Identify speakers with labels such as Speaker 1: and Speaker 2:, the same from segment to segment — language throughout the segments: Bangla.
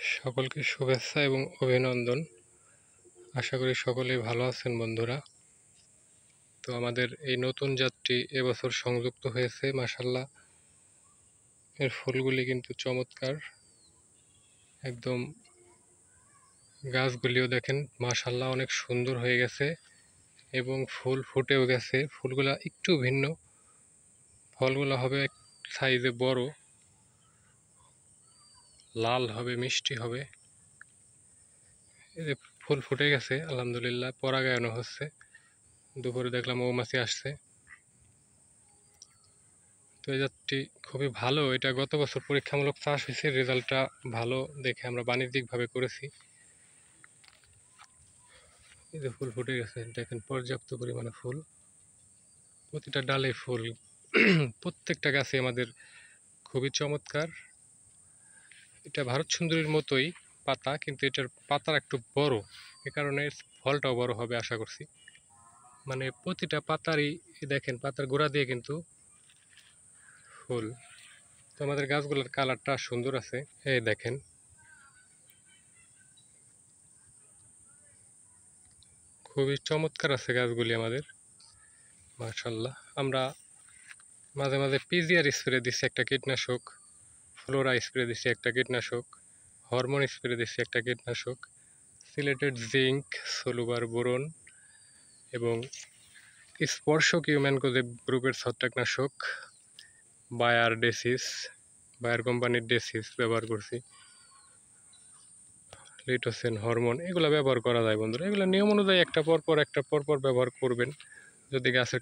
Speaker 1: সকলকে শুভেচ্ছা এবং অভিনন্দন। আশা করি সকলেই ভালো আছেন বন্ধুরা। তো আমাদের এই নতুন যাত্রী এবছর সংযুক্ত হয়েছে, মাশাআল্লাহ। এর ফুলগুলি কিন্তু চমৎকার, একদম গাছগুলিও দেখেন মাশাআল্লাহ অনেক সুন্দর হয়ে গেছে এবং ফুল ফুটেও গেছে। ফুলগুলা একটু ভিন্ন, ফলগুলো হবে সাইজে বড়, লাল হবে, মিষ্টি হবে। এই যে ফুল ফুটে গেছে আলহামদুলিল্লাহ, পরাগায়ন হচ্ছে। দুপুরে দেখলাম মৌমাছি আসছে। তো এই জাতটি খুবই ভালো, এটা গত বছর পরীক্ষামূলক চাষ হয়েছে, রেজাল্টটা ভালো দেখে আমরা বাণিজ্যিকভাবে করেছি। এই যে ফুল ফুটে গেছে দেখেন, পর্যাপ্ত পরিমাণে ফুল, প্রতিটা ডালে ফুল। প্রত্যেকটা গাছে আমাদের খুবই চমৎকার। এটা ভারত সুন্দরীর মতোই পাতা, কিন্তু এটার পাতার একটু বড়, এ কারণে ফলটাও বড় হবে আশা করছি। মানে প্রতিটা পাতারই দেখেন, পাতার গোড়া দিয়ে কিন্তু ফুল। তো আমাদের গাছগুলোর কালারটা সুন্দর আছে, এই দেখেন। খুবই চমৎকার আছে গাছগুলি আমাদের, মাশাআল্লাহ। আমরা মাঝে মাঝে পিজিআর স্প্রে দিচ্ছি একটা কীটনাশক, ফ্লোরা স্প্রে দিচ্ছি একটা কীটনাশক, হরমোন স্প্রে দিচ্ছি একটা কীটনাশক, সিলেটেড জিঙ্ক, সলুবার বোরন এবং স্পর্শকীয় ম্যানকোজেব গ্রুপের ছত্রাকনাশক, বায়ার ডেসিস, বায়ার কোম্পানির ডেসিস ব্যবহার করছি, লিটোসেন, হরমোন, এগুলো ব্যবহার করা যায় বন্ধুরা। এগুলো নিয়ম অনুযায়ী একটা পরপর ব্যবহার করবেন। যদি গাছের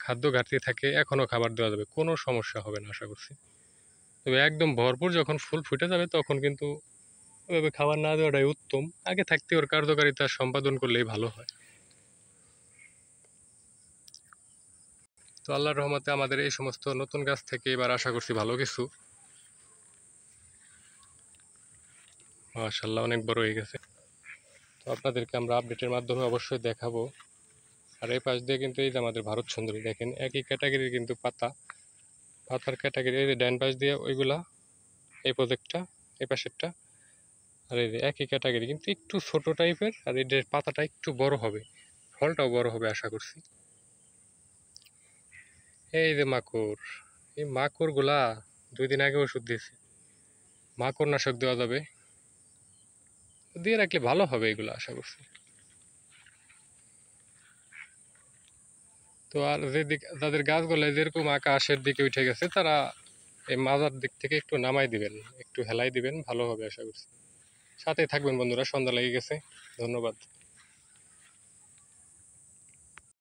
Speaker 1: খাদ্য ঘাটতি থাকে এখনও খাবার দেওয়া যাবে, কোনো সমস্যা হবে না আশা করছি। তবে একদম ভরপুর যখন ফুল ফুটে যাবে তখন কিন্তু ওইভাবে খাবার না দেওয়াটাই উত্তম। আগে থাকতে ওর কার্যকারিতা সম্পাদন করলেই ভালো হয়। তো আল্লাহর রহমতে আমাদের এই সমস্ত নতুন গাছ থেকে এবার আশা করছি ভালো কিছু। মাশাআল্লাহ অনেক বড় হয়ে গেছে। তো আপনাদেরকে আমরা আপডেটের মাধ্যমে অবশ্যই দেখাবো। আর এই পাশ দিয়ে কিন্তু এই যে আমাদের ভারত সুন্দরী দেখেন, একই ক্যাটাগরির কিন্তু পাতার ক্যাটাগরি। এই যে ডান পাশ দিয়ে ওইগুলা, এই প্রজেক্টটা, এই পাশেরটা, আর এই যে একই ক্যাটাগরি কিন্তু একটু ছোট টাইপের, আর এই যে পাতাটা একটু বড় হবে, ফলটাও বড় হবে আশা করছি। এই যে মাকড়, এই মাকড়গুলা 2 দিন আগে ওষুধ দিয়েছি, মাকড় নাশক দেওয়া যাবে, দিয়ে রাখলে ভালো হবে এগুলো আশা করছি। তো আর যাদের গাছগুলো যেরকম আকাশের দিকে উঠে গেছে, তারা এই মাজার দিক থেকে একটু নামাই দিবেন, একটু হেলাই দিবেন, ভালো হবে আশা করছি। সাথে থাকবেন বন্ধুরা, সন্ধ্যা লেগে গেছে। ধন্যবাদ।